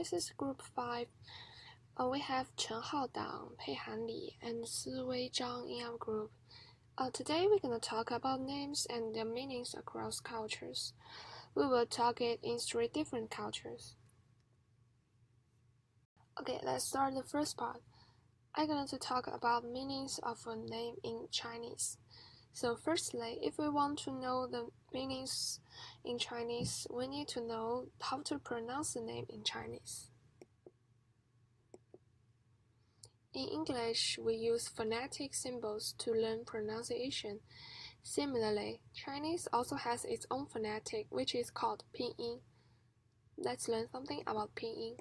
this is group 5. We have Chen Haodang, Pei Han Li, and Si Wei Zhang in our group. Today we're going to talk about names and their meanings across cultures. We will talk it in 3 different cultures. Okay, let's start the first part. I'm going to talk about meanings of a name in Chinese. So firstly, if we want to know the meanings in Chinese, we need to know how to pronounce the name in Chinese. In English, we use phonetic symbols to learn pronunciation. Similarly, Chinese also has its own phonetic, which is called pinyin. Let's learn something about pinyin.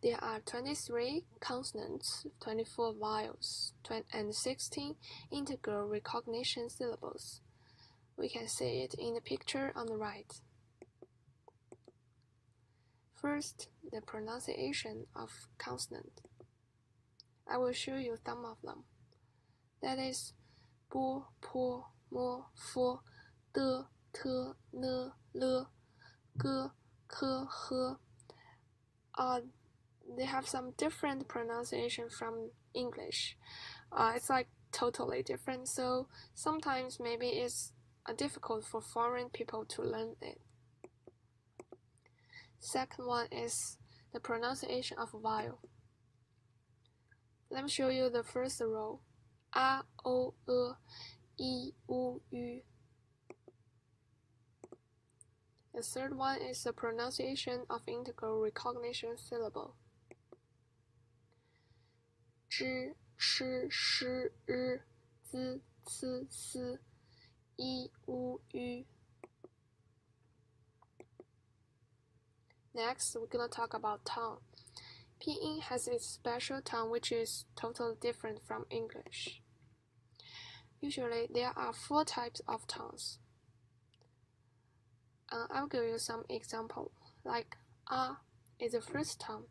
There are 23 consonants, 24 vowels, and 16 integral recognition syllables. We can see it in the picture on the right. First, the pronunciation of consonant. I will show you some of them. That is bo, po, mo, fo, de, te, ne, le, ge, ke, he. They have some different pronunciation from English. It's like totally different, so sometimes maybe it's difficult for foreign people to learn it. Second one is the pronunciation of vowel. Let me show you the first row. A, O, E, I, U, Ü. The third one is the pronunciation of integral recognition syllable. zhi, shi, shi, zi, ci, si, I, U, Ü. Next, we're gonna talk about tongue. Pinyin has its special tongue, which is totally different from English. Usually, there are 4 types of tongues. I'll give you some example. Like A is the first tongue,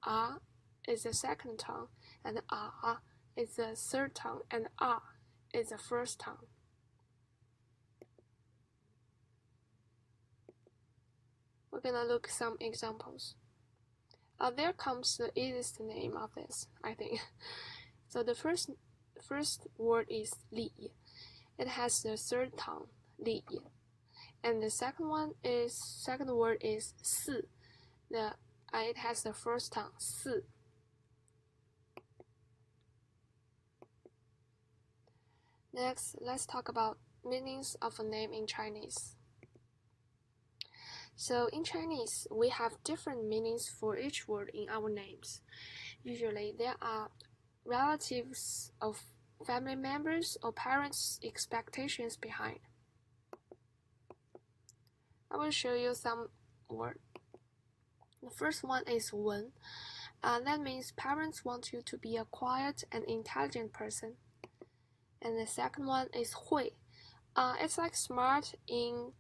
A is the second tongue, and A is the third tongue, and A is the first tongue. We're gonna look some examples. There comes the easiest name of this, I think. So the first word is Li. It has the third tongue, Li. And the second word is Si. It has the first tongue, Si. Next, let's talk about meanings of a name in Chinese. So in Chinese, we have different meanings for each word in our names. Usually, there are relatives of family members or parents' expectations behind. I will show you some words. The first one is Wen. That means parents want you to be a quiet and intelligent person. And the second one is Hui. It's like smart in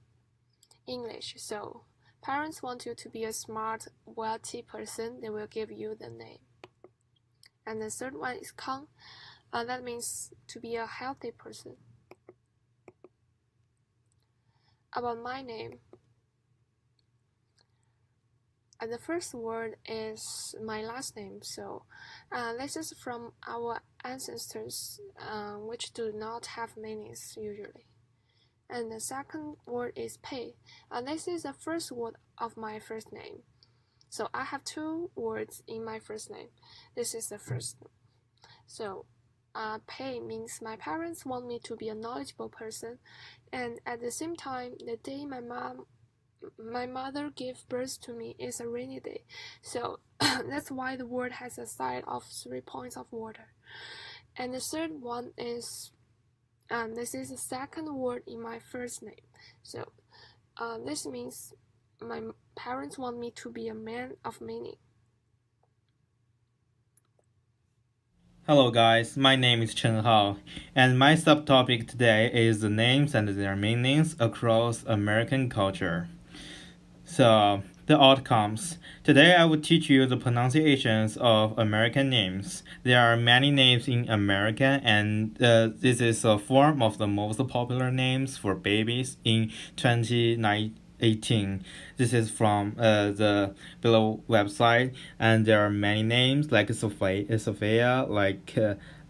English, so parents want you to be a smart, wealthy person, they will give you the name. And the third one is Kang. That means to be a healthy person. About my name, the first word is my last name, so this is from our ancestors, which do not have meanings usually. And the second word is Pei. This is the first word of my first name. So I have 2 words in my first name. This is the first. So Pei means my parents want me to be a knowledgeable person, and at the same time, the day my mother gave birth to me is a rainy day. So that's why the word has a side of 3 points of water. And the third one is this is the second word in my first name. So this means my parents want me to be a man of meaning. Hello guys, my name is Chen Hao, and my subtopic today is the names and their meanings across American culture. So, the outcomes. Today I will teach you the pronunciations of American names. There are many names in America, and this is a form of the most popular names for babies in 2019 2018. This is from the below website, and there are many names like Sophia, like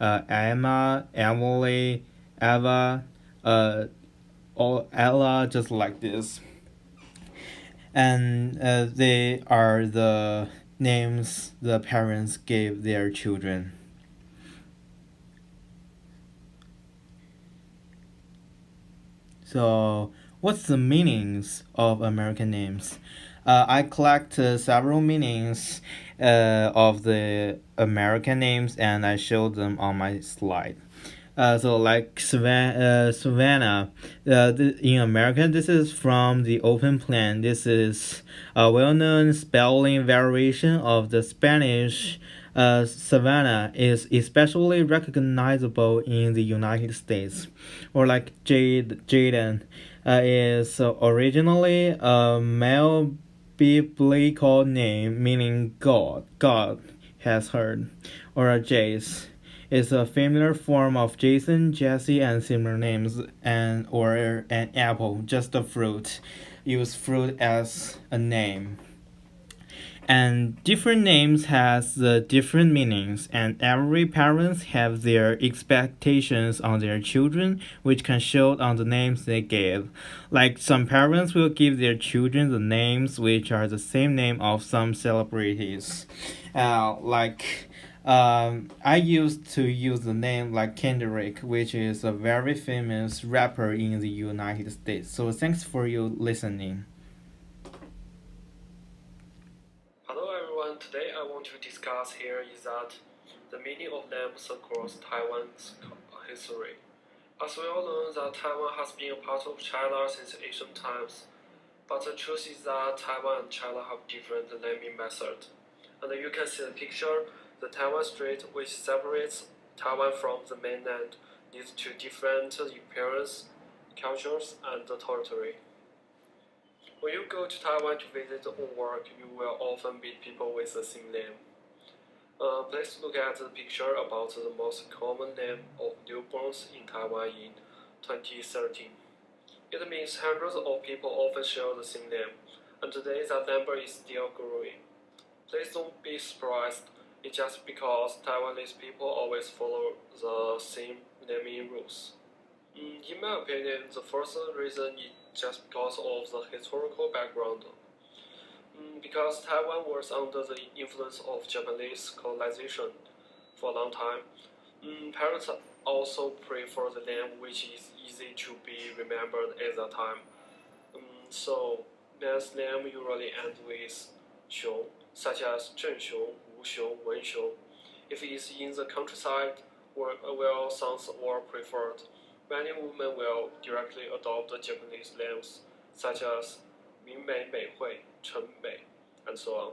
Emma, Emily, Eva, or Ella, just like this. And they are the names the parents gave their children. So, what's the meanings of American names? I collect several meanings of the American names, and I show them on my slide. So like Savannah, in American, this is from the open plan. This is a well-known spelling variation of the Spanish. Savannah is especially recognizable in the United States, or like Jaden, is originally a male biblical name meaning God has heard, or a Jace is a familiar form of Jason, Jesse, and similar names, and or an apple, just a fruit. Use fruit as a name. And different names has the different meanings, and every parents have their expectations on their children, which can show on the names they give. Like some parents will give their children the names which are the same name of some celebrities, I used to use the name like Kendrick, which is a very famous rapper in the United States. So thanks for you listening. Hello everyone, today I want to discuss here is that the meaning of names across Taiwan's history. As we all know that Taiwan has been a part of China since ancient times, but the truth is that Taiwan and China have different naming methods. And you can see the picture, the Taiwan Strait which separates Taiwan from the mainland leads to different appearance, cultures, and territory. When you go to Taiwan to visit or work, you will often meet people with the same name. Please look at the picture about the most common name of newborns in Taiwan in 2013. It means hundreds of people often share the same name, and today that number is still growing. Please don't be surprised, it's just because Taiwanese people always follow the same naming rules. In my opinion, the first reason is just because of the historical background. Because Taiwan was under the influence of Japanese colonization for a long time, parents also prefer the name which is easy to be remembered at that time. So, man's name usually ends with Xiong, such as Zheng Xiong, Wu Xiong, Wen Xiong. If it is in the countryside, where sons were preferred, many women will directly adopt the Japanese names, such as Min Mei Mei Hui, Chen Mei, and so on.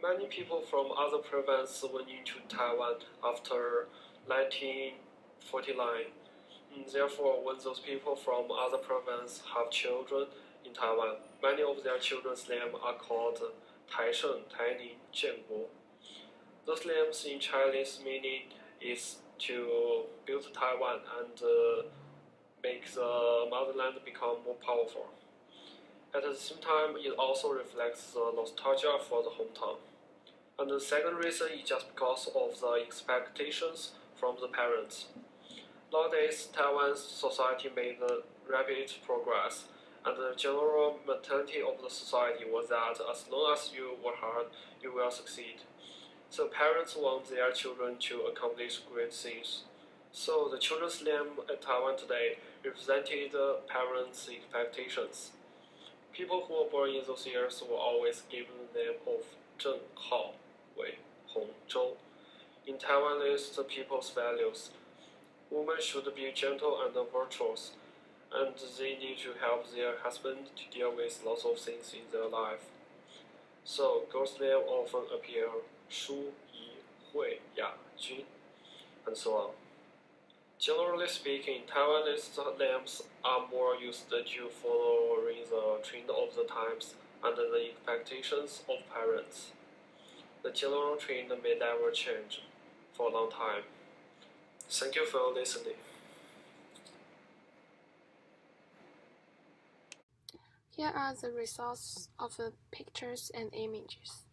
Many people from other provinces went into Taiwan after 1949. Therefore, when those people from other provinces have children in Taiwan, many of their children's names are called Taisheng, Taining, Jianguo. Those names in Chinese meaning is to build Taiwan and make the motherland become more powerful. At the same time, it also reflects the nostalgia for the hometown. And the second reason is just because of the expectations from the parents. Nowadays, Taiwan's society made rapid progress, and the general mentality of the society was that as long as you work hard, you will succeed. So parents want their children to accomplish great things. So the children's name at Taiwan today represented the parents' expectations. People who were born in those years were always given the name of Zheng Hao, Wei, Hong, Zhou. In Taiwanese people's values, women should be gentle and virtuous, and they need to help their husband to deal with lots of things in their life. So girls' names often appear Shu, Yi, Hui, Ya, Jun, and so on. Generally speaking, Taiwanese names are more used to following the trend of the times and the expectations of parents. The general trend may never change for a long time. Thank you for listening. Here are the results of the pictures and images.